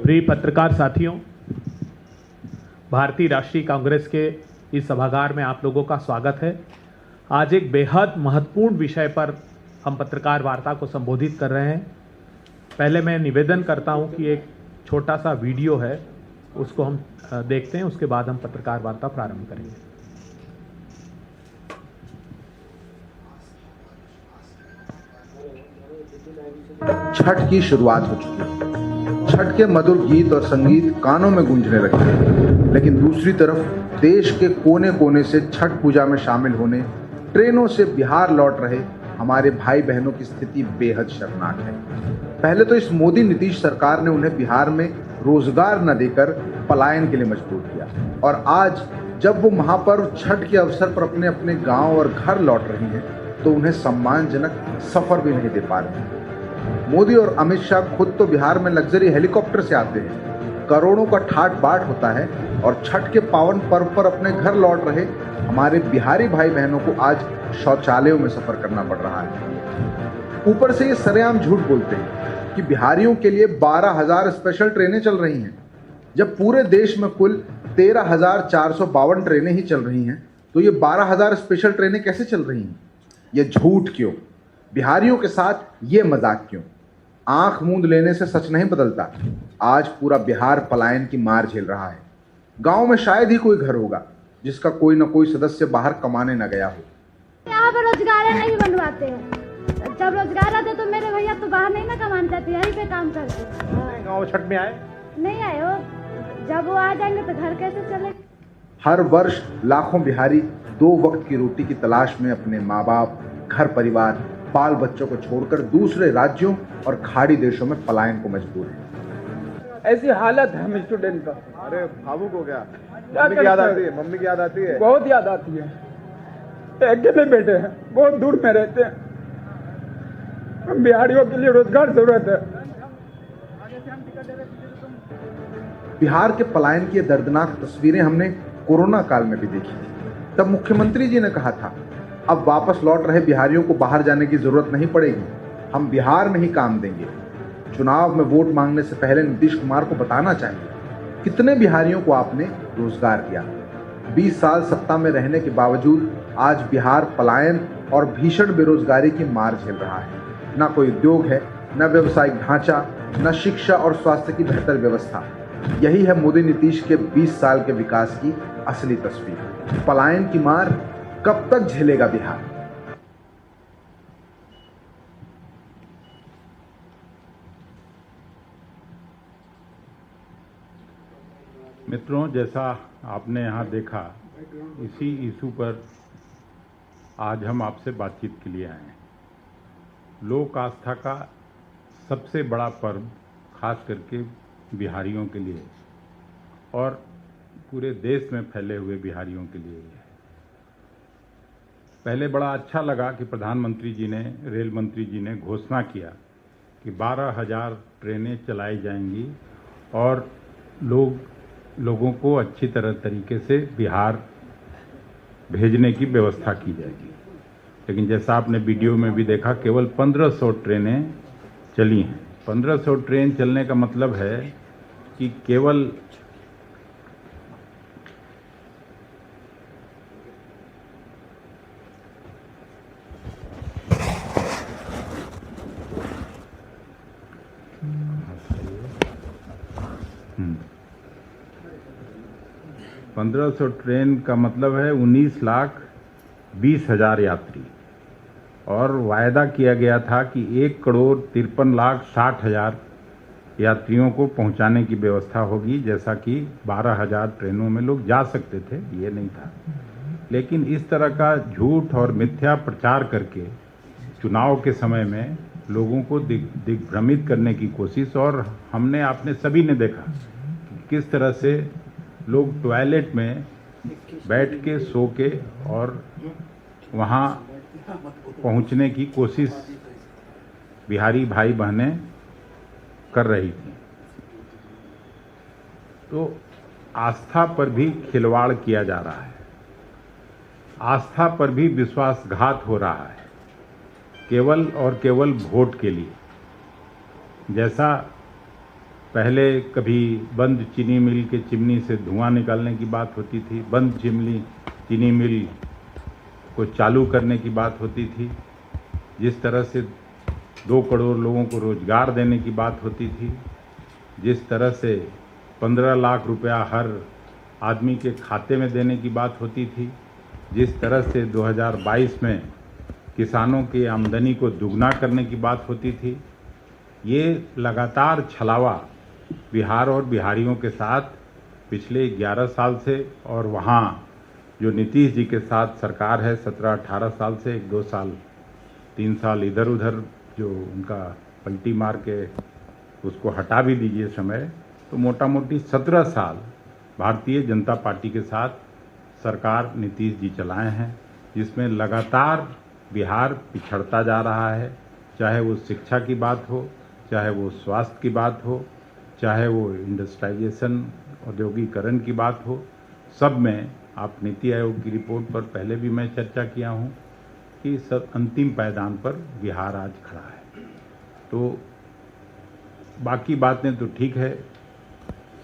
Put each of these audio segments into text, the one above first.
प्रिय पत्रकार साथियों, भारतीय राष्ट्रीय कांग्रेस के इस सभागार में आप लोगों का स्वागत है। आज एक बेहद महत्वपूर्ण विषय पर हम पत्रकार वार्ता को संबोधित कर रहे हैं। पहले मैं निवेदन करता हूं कि एक छोटा सा वीडियो है, उसको हम देखते हैं, उसके बाद हम पत्रकार वार्ता प्रारंभ करेंगे। छठ की शुरुआत हो चुकी है। छठ के मधुर गीत और संगीत कानों में गूंजने लगे हैं, लेकिन दूसरी तरफ देश के कोने कोने से छठ पूजा में शामिल होने ट्रेनों से बिहार लौट रहे हमारे भाई बहनों की स्थिति बेहद शर्मनाक है। पहले तो इस मोदी नीतीश सरकार ने उन्हें बिहार में रोजगार न देकर पलायन के लिए मजबूर किया, और आज जब वो महापर्व छठ के अवसर पर अपने अपने गांव और घर लौट रही हैं, तो उन्हें सम्मानजनक सफर भी नहीं दे पा रहे। मोदी और अमित शाह खुद तो बिहार में लग्जरी हेलीकॉप्टर से आते हैं, करोड़ों का ठाट बाट होता है, और छठ के पावन पर्व पर अपने घर लौट रहे हमारे बिहारी भाई बहनों को आज शौचालयों में सफर करना पड़ रहा है। ऊपर से ये सरेआम झूठ बोलते हैं कि बिहारियों के लिए 12,000 स्पेशल ट्रेनें चल रही हैं, जब पूरे देश में कुल 13,452 ट्रेनें ही चल रही हैं, तो ये 12,000 स्पेशल ट्रेनें कैसे चल रही हैं? ये झूठ क्यों? बिहारियों के साथ ये मजाक क्यों? आंख मूंद लेने से सच नहीं बदलता। आज पूरा बिहार पलायन की मार झेल रहा है। गांव में शायद ही कोई घर होगा जिसका कोई न कोई सदस्य बाहर कमाने न गया हो। यहाँ पर रोजगार नहीं बनवाते हैं। जब रोजगार आते तो मेरे भैया तो बाहर नहीं ना कमाने जाते, यहीं पे काम करते। गाँव छठ में आए नहीं आए हो, जब वो आ जाएंगे तो घर कैसे चले? हर वर्ष लाखों बिहारी 2 वक्त की रोटी की तलाश में अपने माँ बाप, घर परिवार, बाल बच्चों को छोड़कर दूसरे राज्यों और खाड़ी देशों में पलायन को मजबूर है। ऐसी हालत है हम स्टूडेंट का। अरे भावुक हो गया। क्या मम्मी की याद करते आती है? मम्मी की याद आती है? बहुत याद आती है। अकेले बेटे हैं, बहुत दूर में रहते हैं। हम बिहारियों के लिए रोजगार जरूरत है। बिहार के पलायन की दर्दनाक तस्वीरें हमने कोरोना काल में भी देखी थी। तब मुख्यमंत्री जी ने कहा था, अब वापस लौट रहे बिहारियों को बाहर जाने की जरूरत नहीं पड़ेगी, हम बिहार में ही काम देंगे। चुनाव में वोट मांगने से पहले नीतीश कुमार को बताना चाहिए कितने बिहारियों को आपने रोजगार दिया। 20 साल सत्ता में रहने के बावजूद आज बिहार पलायन और भीषण बेरोजगारी की मार झेल रहा है। न कोई उद्योग है, न व्यावसायिक ढांचा, न शिक्षा और स्वास्थ्य की बेहतर व्यवस्था। यही है मोदी नीतीश के 20 साल के विकास की असली तस्वीर। पलायन की मार कब तक झेलेगा बिहार? मित्रों, जैसा आपने यहाँ देखा, इसी इशू पर आज हम आपसे बातचीत के लिए आए हैं। लोक आस्था का सबसे बड़ा पर्व खास करके बिहारियों के लिए और पूरे देश में फैले हुए बिहारियों के लिए है। पहले बड़ा अच्छा लगा कि प्रधानमंत्री जी ने, रेल मंत्री जी ने घोषणा किया कि 12,000 ट्रेनें चलाई जाएंगी और लोगों को अच्छी तरीके से बिहार भेजने की व्यवस्था की जाएगी। लेकिन जैसा आपने वीडियो में भी देखा, केवल 1500 ट्रेनें चली हैं। 1500 ट्रेन चलने का मतलब है कि केवल हम्म 1500 ट्रेन का मतलब है 19,20,000 यात्री, और वायदा किया गया था कि 1,53,60,000 यात्रियों को पहुंचाने की व्यवस्था होगी, जैसा कि 12,000 ट्रेनों में लोग जा सकते थे, ये नहीं था। लेकिन इस तरह का झूठ और मिथ्या प्रचार करके चुनाव के समय में लोगों को दिग्भ्रमित करने की कोशिश, और आपने सभी ने देखा कि किस तरह से लोग टॉयलेट में बैठ के, सो के और वहाँ पहुँचने की कोशिश बिहारी भाई बहनें कर रही थी। तो आस्था पर भी खिलवाड़ किया जा रहा है, आस्था पर भी विश्वासघात हो रहा है, केवल और केवल वोट के लिए। जैसा पहले कभी बंद चीनी मिल के चिमनी से धुआं निकालने की बात होती थी, बंद चीनी मिल को चालू करने की बात होती थी, जिस तरह से 2 करोड़ लोगों को रोजगार देने की बात होती थी, जिस तरह से 15 लाख रुपया हर आदमी के खाते में देने की बात होती थी, जिस तरह से 2022 में किसानों की आमदनी को दुगना करने की बात होती थी, ये लगातार छलावा बिहार और बिहारियों के साथ पिछले 11 साल से, और वहाँ जो नीतीश जी के साथ सरकार है 17-18 साल से, 1-2 साल 3 साल इधर उधर जो उनका पलटी मार के उसको हटा भी दीजिए समय, तो मोटा मोटी 17 साल भारतीय जनता पार्टी के साथ सरकार नीतीश जी चलाए हैं, जिसमें लगातार बिहार पिछड़ता जा रहा है। चाहे वो शिक्षा की बात हो, चाहे वो स्वास्थ्य की बात हो, चाहे वो इंडस्ट्रियलाइजेशन औद्योगिकरण की बात हो, सब में आप नीति आयोग की रिपोर्ट पर पहले भी मैं चर्चा किया हूँ कि सब अंतिम पायदान पर बिहार आज खड़ा है। तो बाकी बातें तो ठीक है,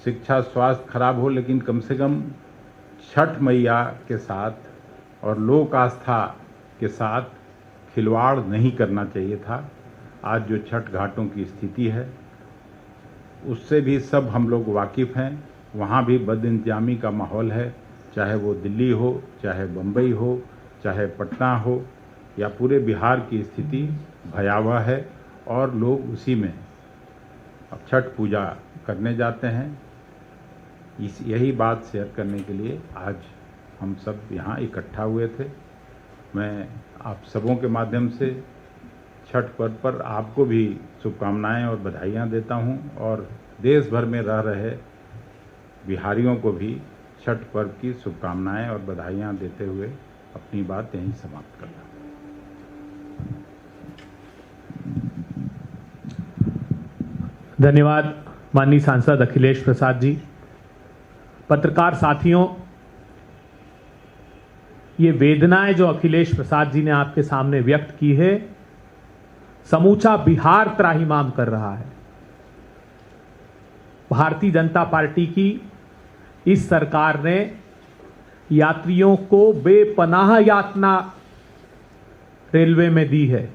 शिक्षा स्वास्थ्य खराब हो, लेकिन कम से कम छठ मैया के साथ और लोक आस्था के साथ खिलवाड़ नहीं करना चाहिए था। आज जो छठ घाटों की स्थिति है उससे भी सब हम लोग वाकिफ़ हैं, वहाँ भी बदइंतजामी का माहौल है, चाहे वो दिल्ली हो, चाहे बम्बई हो, चाहे पटना हो, या पूरे बिहार की स्थिति भयावह है और लोग उसी में अब छठ पूजा करने जाते हैं। यही बात शेयर करने के लिए आज हम सब यहाँ इकट्ठा हुए थे। मैं आप सबों के माध्यम से छठ पर्व पर आपको भी शुभकामनाएं और बधाइयाँ देता हूँ, और देश भर में रह रहे बिहारियों को भी छठ पर्व की शुभकामनाएं और बधाइयाँ देते हुए अपनी बात यहीं समाप्त करता हूँ। धन्यवाद माननीय सांसद अखिलेश प्रसाद जी। पत्रकार साथियों, ये वेदनाएं जो अखिलेश प्रसाद जी ने आपके सामने व्यक्त की है, समूचा बिहार त्राहिमाम कर रहा है। भारतीय जनता पार्टी की इस सरकार ने यात्रियों को बेपनाह यातना रेलवे में दी है।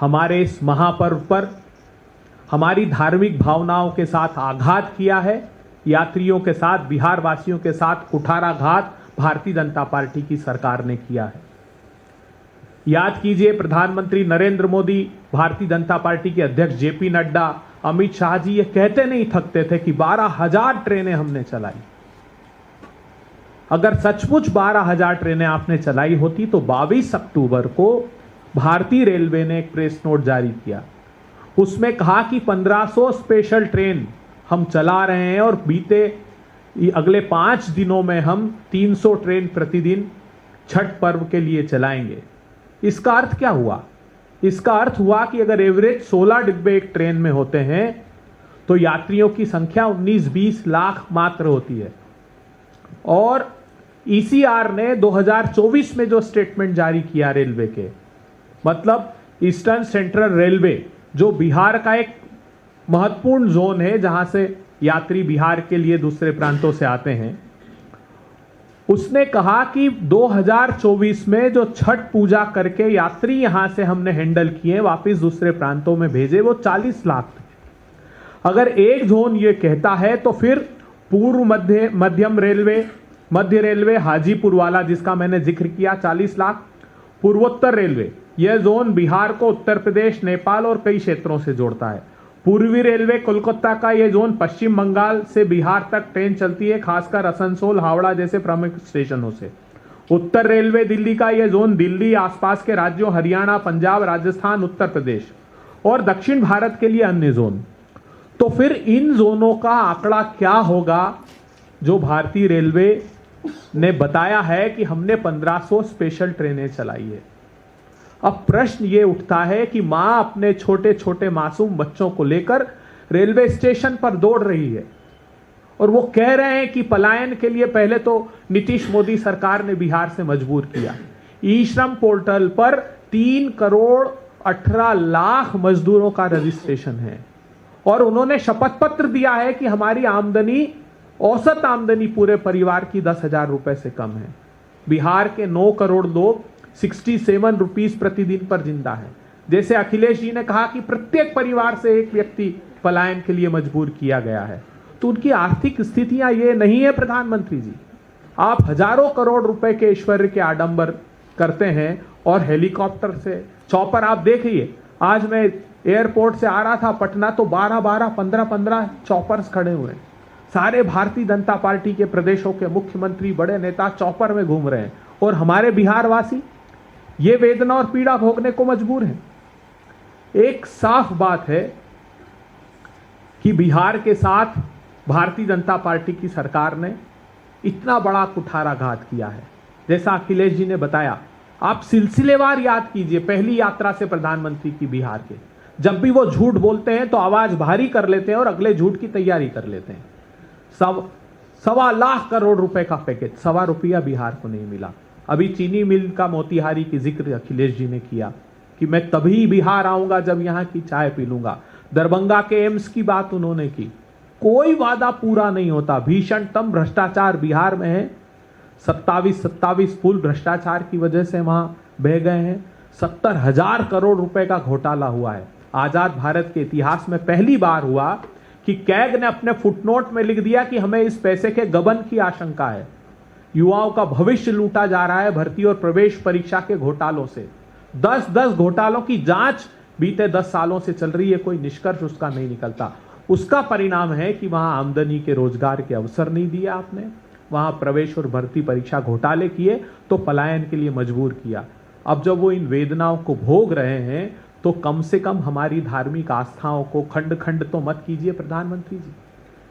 हमारे इस महापर्व पर हमारी धार्मिक भावनाओं के साथ आघात किया है। यात्रियों के साथ, बिहार वासियों के साथ कुठाराघात भारतीय जनता पार्टी की सरकार ने किया है। याद कीजिए, प्रधानमंत्री नरेंद्र मोदी, भारतीय जनता पार्टी के अध्यक्ष जेपी नड्डा, अमित शाह जी ये कहते नहीं थकते थे कि 12,000 ट्रेनें हमने चलाई। अगर सचमुच 12,000 ट्रेनें आपने चलाई होती तो 22 अक्टूबर को भारतीय रेलवे ने एक प्रेस नोट जारी किया। उसमें कहा कि 1500 स्पेशल ट्रेन हम चला रहे हैं और अगले 5 दिनों में हम 300 ट्रेन प्रतिदिन छठ पर्व के लिए चलाएंगे। इसका अर्थ क्या हुआ? इसका अर्थ हुआ कि अगर एवरेज 16 डिब्बे एक ट्रेन में होते हैं तो यात्रियों की संख्या 19-20 लाख मात्र होती है। और ईसीआर ने 2024 में जो स्टेटमेंट जारी किया रेलवे के, मतलब ईस्टर्न सेंट्रल रेलवे जो बिहार का एक महत्वपूर्ण जोन है जहां से यात्री बिहार के लिए दूसरे प्रांतों से आते हैं, उसने कहा कि 2024 में जो छठ पूजा करके यात्री यहां से हमने हैंडल किए वापस दूसरे प्रांतों में भेजे वो 40 लाख थे। अगर एक जोन ये कहता है तो फिर पूर्व मध्य रेलवे हाजीपुर वाला जिसका मैंने जिक्र किया 40 लाख, पूर्वोत्तर रेलवे यह जोन बिहार को उत्तर प्रदेश, नेपाल और कई क्षेत्रों से जोड़ता है। पूर्वी रेलवे कोलकाता का यह जोन पश्चिम बंगाल से बिहार तक ट्रेन चलती है, खासकर आसनसोल, हावड़ा जैसे प्रमुख स्टेशनों से। उत्तर रेलवे दिल्ली का यह जोन दिल्ली, आसपास के राज्यों हरियाणा, पंजाब, राजस्थान, उत्तर प्रदेश और दक्षिण भारत के लिए अन्य जोन। तो फिर इन जोनों का आंकड़ा क्या होगा जो भारतीय रेलवे ने बताया है कि हमने 1500 स्पेशल ट्रेनें चलाई है। अब प्रश्न ये उठता है कि मां अपने छोटे छोटे मासूम बच्चों को लेकर रेलवे स्टेशन पर दौड़ रही है और वो कह रहे हैं कि पलायन के लिए पहले तो नीतीश मोदी सरकार ने बिहार से मजबूर किया। ई श्रम पोर्टल पर 3 करोड़ 18 लाख मजदूरों का रजिस्ट्रेशन है और उन्होंने शपथ पत्र दिया है कि हमारी आमदनी, औसत आमदनी पूरे परिवार की 10,000 रुपए से कम है। बिहार के 9 करोड़ लोग 67 रुपीस प्रतिदिन पर जिंदा है। जैसे अखिलेश जी ने कहा कि प्रत्येक परिवार से एक व्यक्ति पलायन के लिए मजबूर किया गया है, तो उनकी आर्थिक स्थितियां ये नहीं है। प्रधानमंत्री जी, आप हजारों करोड़ रुपए के ऐश्वर्य के आडंबर करते हैं और हेलीकॉप्टर से, चॉपर आप देखिए, आज मैं एयरपोर्ट से आ रहा था पटना, तो 12-12, 15-15 चॉपर्स खड़े हुए हैं। सारे भारतीय जनता पार्टी के प्रदेशों के मुख्यमंत्री, बड़े नेता चॉपर में घूम रहे हैं, और हमारे बिहार वासी ये वेदना और पीड़ा भोगने को मजबूर हैं। एक साफ बात है कि बिहार के साथ भारतीय जनता पार्टी की सरकार ने इतना बड़ा कुठाराघात किया है। जैसा अखिलेश जी ने बताया, आप सिलसिलेवार याद कीजिए पहली यात्रा से प्रधानमंत्री की बिहार के, जब भी वो झूठ बोलते हैं तो आवाज भारी कर लेते हैं और अगले झूठ की तैयारी कर लेते हैं। 1.25 लाख करोड़ रुपए का पैकेज, ₹1 बिहार को नहीं मिला। अभी चीनी मिल का मोतिहारी की जिक्र अखिलेश जी ने किया कि मैं तभी बिहार आऊंगा जब यहां की चाय पी लूंगा। दरभंगा के एम्स की बात उन्होंने की, कोई वादा पूरा नहीं होता। भीषणतम भ्रष्टाचार बिहार में है। 27 पुल भ्रष्टाचार की वजह से वहां बह गए हैं। 70,000 करोड़ रुपए का घोटाला हुआ है। आजाद भारत के इतिहास में पहली बार हुआ कि कैग ने अपने फुटनोट में लिख दिया कि हमें इस पैसे के गबन की आशंका है। युवाओं का भविष्य लूटा जा रहा है भर्ती और प्रवेश परीक्षा के घोटालों से। 10 घोटालों की जांच बीते 10 सालों से चल रही है, कोई निष्कर्ष उसका नहीं निकलता। उसका परिणाम है कि वहां आमदनी के, रोजगार के अवसर नहीं दिए आपने, वहां प्रवेश और भर्ती परीक्षा घोटाले किए तो पलायन के लिए मजबूर किया। अब जब वो इन वेदनाओं को भोग रहे हैं तो कम से कम हमारी धार्मिक आस्थाओं को खंड खंड तो मत कीजिए प्रधानमंत्री जी।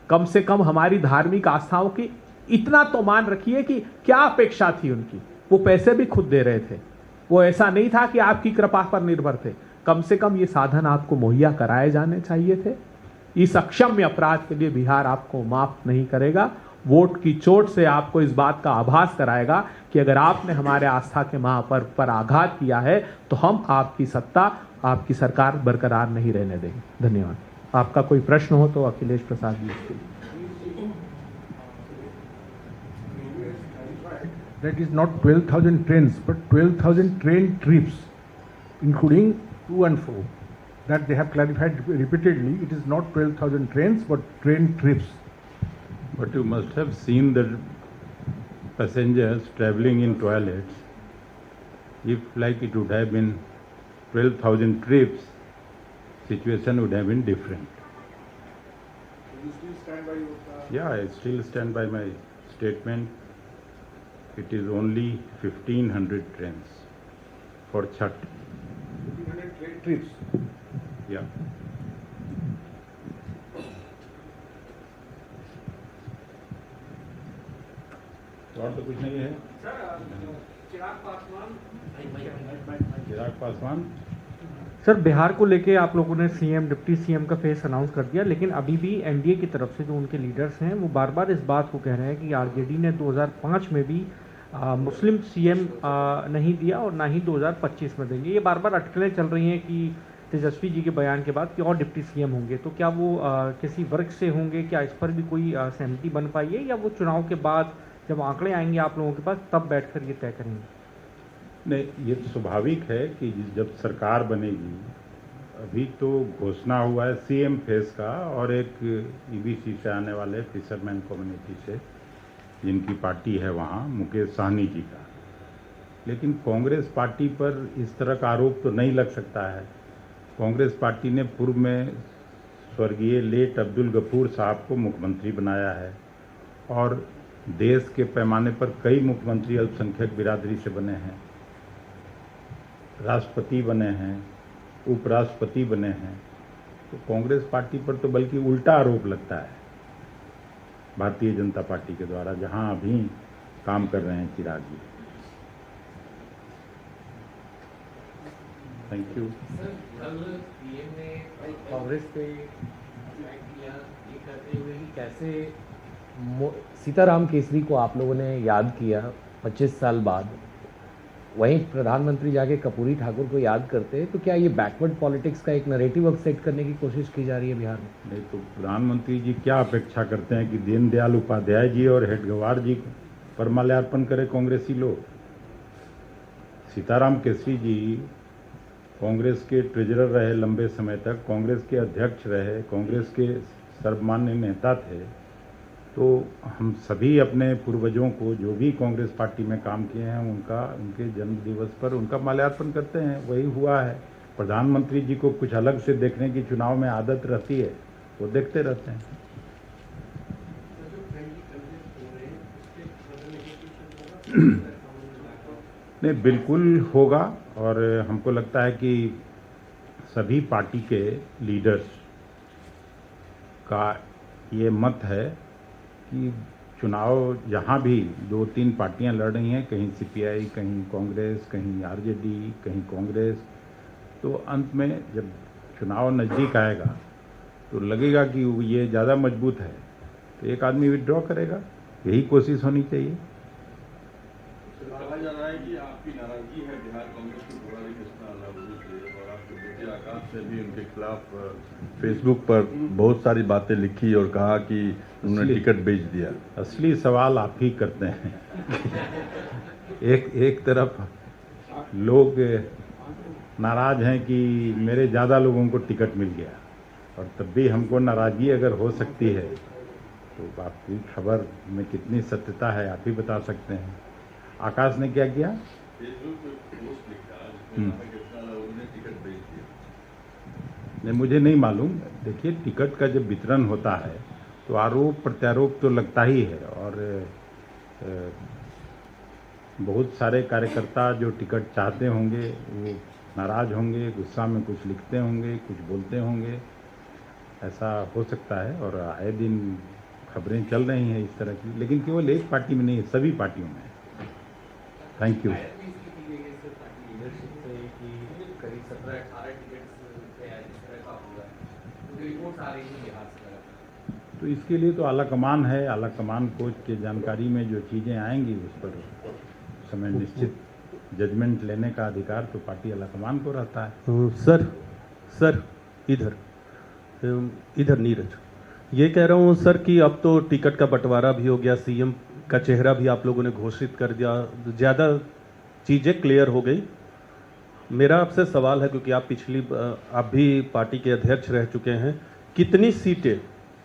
कम से कम हमारी धार्मिक आस्थाओं की इतना तो मान रखिए कि क्या अपेक्षा थी उनकी। वो पैसे भी खुद दे रहे थे, वो ऐसा नहीं था कि आपकी कृपा पर निर्भर थे। कम से कम ये साधन आपको मुहैया कराए जाने चाहिए थे। इस अक्षम्य अपराध के लिए बिहार आपको माफ नहीं करेगा। वोट की चोट से आपको इस बात का आभास कराएगा कि अगर आपने हमारे आस्था के महापर्व पर आघात किया है तो हम आपकी सत्ता, आपकी सरकार बरकरार नहीं रहने देंगे। धन्यवाद। आपका कोई प्रश्न हो तो अखिलेश प्रसाद जी इसके लिए। That is not 12,000 trains, but 12,000 train trips, including 2 and 4. That they have clarified repeatedly. It is not 12,000 trains, but train trips. But you must have seen the passengers traveling in toilets. If like it would have been 12,000 trips, situation would have been different. You still stand by your Yeah, I still stand by my statement. It is only 1,500 trains for Chhath. 1,500 train trips. Yeah. और तो कुछ नहीं है। Chirag Paswan. Sir, Bihar को लेके आप लोगों ने सीएम, डिप्टी सीएम का फेस अनाउंस कर दिया, लेकिन अभी भी एनडीए की तरफ से जो उनके लीडर्स हैं वो बार बार इस बात को कह रहे हैं कि आरजेडी ने 2005 में भी मुस्लिम सीएम नहीं दिया और ना ही 2025 में देंगे। ये बार बार अटकलें चल रही हैं कि तेजस्वी जी के बयान के बाद कि और डिप्टी सीएम होंगे, तो क्या वो किसी वर्ग से होंगे? क्या इस पर भी कोई सहमति बन पाई है, या वो चुनाव के बाद जब आंकड़े आएंगे आप लोगों के पास तब बैठकर ये तय करेंगे? नहीं, ये स्वाभाविक है कि जब सरकार बनेगी, अभी तो घोषणा हुआ है सीएम फेस का और एक ईबीसी से आने वाले फिशरमैन कम्युनिटी से जिनकी पार्टी है वहाँ, मुकेश सहनी जी का। लेकिन कांग्रेस पार्टी पर इस तरह का आरोप तो नहीं लग सकता है। कांग्रेस पार्टी ने पूर्व में स्वर्गीय लेट अब्दुल गफूर साहब को मुख्यमंत्री बनाया है और देश के पैमाने पर कई मुख्यमंत्री अल्पसंख्यक बिरादरी से बने हैं, राष्ट्रपति बने हैं, उपराष्ट्रपति बने हैं। तो कांग्रेस पार्टी पर तो बल्कि उल्टा आरोप लगता है भारतीय जनता पार्टी के द्वारा, जहां अभी काम कर रहे हैं चिराग जी। Thank you. कल पीएम ने कांग्रेस पे अटैक किया ये कहते हुए कि कैसे सीताराम केसरी को आप लोगों ने याद किया 25 साल बाद, वहीं प्रधानमंत्री जाके कर्पूरी ठाकुर को याद करते हैं, तो क्या ये बैकवर्ड पॉलिटिक्स का एक नैरेटिव अब सेट करने की कोशिश की जा रही है बिहार में? नहीं तो प्रधानमंत्री जी क्या अपेक्षा करते हैं कि दीनदयाल उपाध्याय जी और हेडगेवार जी पर माल्यार्पण करे कांग्रेसी लोग? सीताराम केसरी जी कांग्रेस के ट्रेजरर रहे लंबे समय तक, कांग्रेस के अध्यक्ष रहे, कांग्रेस के सर्वमान्य नेता थे। तो हम सभी अपने पूर्वजों को जो भी कांग्रेस पार्टी में काम किए हैं उनके जन्म दिवस पर उनका माल्यार्पण करते हैं। वही हुआ है। प्रधानमंत्री जी को कुछ अलग से देखने की चुनाव में आदत रहती है, वो देखते रहते हैं। नहीं, बिल्कुल होगा। और हमको लगता है कि सभी पार्टी के लीडर्स का ये मत है कि चुनाव जहाँ भी 2-3 पार्टियां लड़ रही हैं, कहीं सीपीआई, कहीं कांग्रेस, कहीं आरजेडी, कहीं कांग्रेस, तो अंत में जब चुनाव नज़दीक आएगा तो लगेगा कि ये ज़्यादा मजबूत है तो एक आदमी विड्रॉ करेगा। यही कोशिश होनी चाहिए। कहा जा रहा है कि आपकी नाराजगी है बिहार कांग्रेस की बुराई कृष्णा लालू से, और आपके बेटे आकाश ने भी उनके खिलाफ फेसबुक पर बहुत सारी बातें लिखी और कहा कि उन्होंने टिकट बेच दिया। असली सवाल आप ही करते हैं। एक तरफ लोग नाराज हैं कि मेरे ज़्यादा लोगों को टिकट मिल गया, और तब भी हमको नाराजगी अगर हो सकती है तो आपकी खबर में कितनी सत्यता है आप ही बता सकते हैं। आकाश ने क्या किया? फेसबुक पे पोस्ट लिखा जिसमें कृष्णा लालू ने टिकट बेच दिया। नहीं, मुझे नहीं मालूम। देखिए, टिकट का जब वितरण होता है तो आरोप प्रत्यारोप तो लगता ही है, और बहुत सारे कार्यकर्ता जो टिकट चाहते होंगे वो नाराज होंगे, गुस्सा में कुछ लिखते होंगे, कुछ बोलते होंगे, ऐसा हो सकता है। और आए दिन खबरें चल रही हैं इस तरह की, लेकिन केवल एक पार्टी में नहीं, सभी पार्टियों में। Thank you. तो इसके लिए तो आला कमान है, आला कमान कोच के जानकारी में जो चीज़ें आएंगी उस पर समय निश्चित जजमेंट लेने का अधिकार तो पार्टी आला कमान को रहता है। सर इधर नीरज, ये कह रहा हूँ सर कि अब तो टिकट का बंटवारा भी हो गया, सीएम का चेहरा भी आप लोगों ने घोषित कर दिया, ज़्यादा चीज़ें क्लियर हो गई। मेरा आपसे सवाल है, क्योंकि आप भी पार्टी के अध्यक्ष रह चुके हैं, कितनी सीटें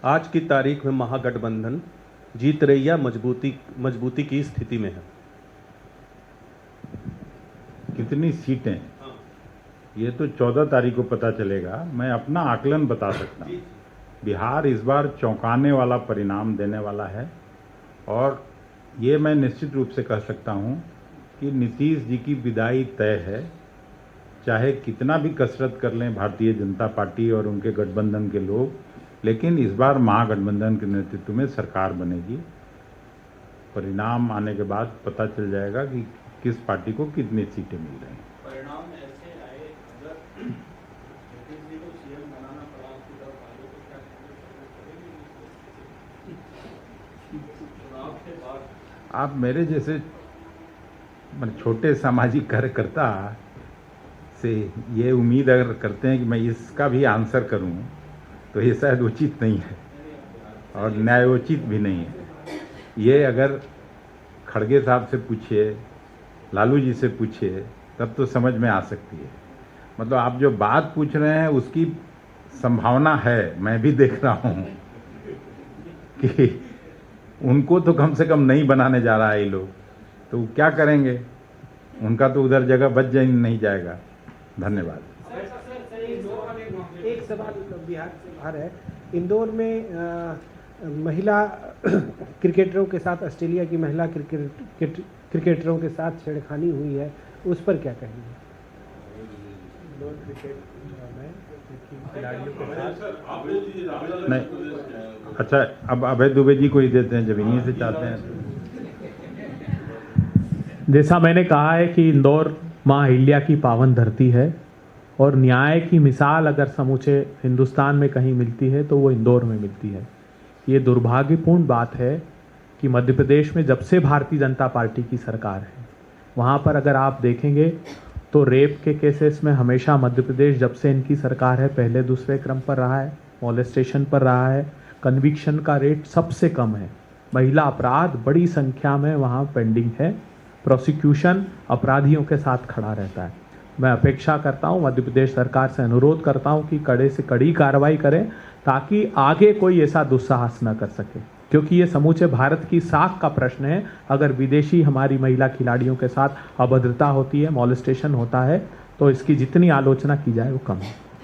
आज की तारीख में महागठबंधन जीत रही या मजबूती की स्थिति में है? कितनी सीटें? ये तो 14 तारीख को पता चलेगा। मैं अपना आकलन बता सकता हूँ। बिहार इस बार चौंकाने वाला परिणाम देने वाला है, और ये मैं निश्चित रूप से कह सकता हूँ कि नीतीश जी की विदाई तय है। चाहे कितना भी कसरत कर लें भारतीय जनता पार्टी और उनके गठबंधन के लोग, लेकिन इस बार महागठबंधन के नेतृत्व में सरकार बनेगी। परिणाम आने के बाद पता चल जाएगा कि किस पार्टी को कितनी सीटें मिल रही हैं। परिणाम ऐसे आए, अगर नीतीश जी को सीएम बनाना पड़ा आपकी तरफ आगे तो क्या चुनाव के बाद? आप मेरे जैसे छोटे सामाजिक कार्यकर्ता से ये उम्मीद अगर करते हैं कि मैं इसका भी आंसर करूं तो ये शायद उचित नहीं है और न्यायोचित भी नहीं है। ये अगर खड़गे साहब से पूछिए, लालू जी से पूछिए, तब तो समझ में आ सकती है। मतलब आप जो बात पूछ रहे हैं उसकी संभावना है, मैं भी देख रहा हूँ कि उनको तो कम से कम नहीं बनाने जा रहा है ये लोग, तो क्या करेंगे? उनका तो उधर जगह बच नहीं जाएगा। धन्यवाद। एक सवाल बिहार से बाहर है। इंदौर में महिला क्रिकेटरों के साथ, ऑस्ट्रेलिया की महिला क्रिकेटरों के साथ छेड़खानी हुई है, उस पर क्या कहेंगे? नहीं, अच्छा, अब अभय दुबे जी को ही देते हैं जब इन्हीं से चाहते हैं। जैसा मैंने कहा है कि इंदौर माँ अहिल्या की पावन धरती है, और न्याय की मिसाल अगर समूचे हिंदुस्तान में कहीं मिलती है तो वो इंदौर में मिलती है। ये दुर्भाग्यपूर्ण बात है कि मध्य प्रदेश में जब से भारतीय जनता पार्टी की सरकार है, वहाँ पर अगर आप देखेंगे तो रेप के केसेस में हमेशा मध्य प्रदेश जब से इनकी सरकार है पहले दूसरे क्रम पर रहा है, मॉलेस्टेशन पर रहा है, कन्विक्शन का रेट सबसे कम है, महिला अपराध बड़ी संख्या में वहाँ पेंडिंग है, प्रोसिक्यूशन अपराधियों के साथ खड़ा रहता है। मैं अपेक्षा करता हूँ, मध्य प्रदेश सरकार से अनुरोध करता हूँ कि कड़े से कड़ी कार्रवाई करें ताकि आगे कोई ऐसा दुस्साहस न कर सके, क्योंकि ये समूचे भारत की साख का प्रश्न है। अगर विदेशी हमारी महिला खिलाड़ियों के साथ अभद्रता होती है, मॉलेस्टेशन होता है, तो इसकी जितनी आलोचना की जाए वो कम है।